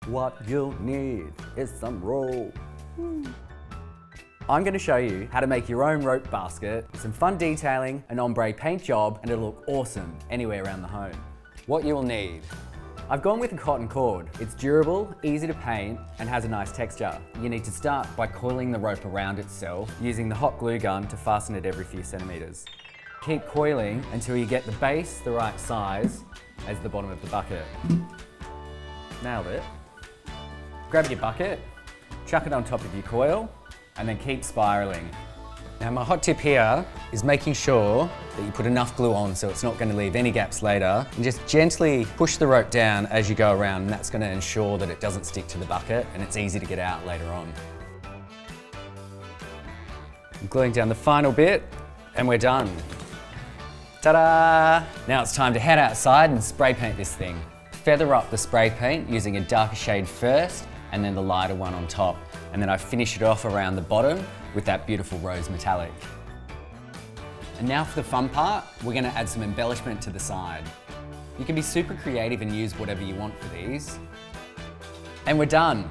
What you'll need is some rope. I'm going to show you how to make your own rope basket, some fun detailing, an ombre paint job, and it'll look awesome anywhere around the home. What you will need. I've gone with a cotton cord. It's durable, easy to paint, and has a nice texture. You need to start by coiling the rope around itself, using the hot glue gun to fasten it every few centimeters. Keep coiling until you get the base the right size as the bottom of the bucket. Nailed it. Grab your bucket, chuck it on top of your coil, and then keep spiraling. Now my hot tip here is making sure that you put enough glue on so it's not going to leave any gaps later, and just gently push the rope down as you go around, and that's going to ensure that it doesn't stick to the bucket and it's easy to get out later on. I'm gluing down the final bit and we're done. Ta-da! Now it's time to head outside and spray paint this thing. Feather up the spray paint using a darker shade first and then the lighter one on top. And then I finish it off around the bottom with that beautiful rose metallic. And now for the fun part, we're going to add some embellishment to the side. You can be super creative and use whatever you want for these. And we're done.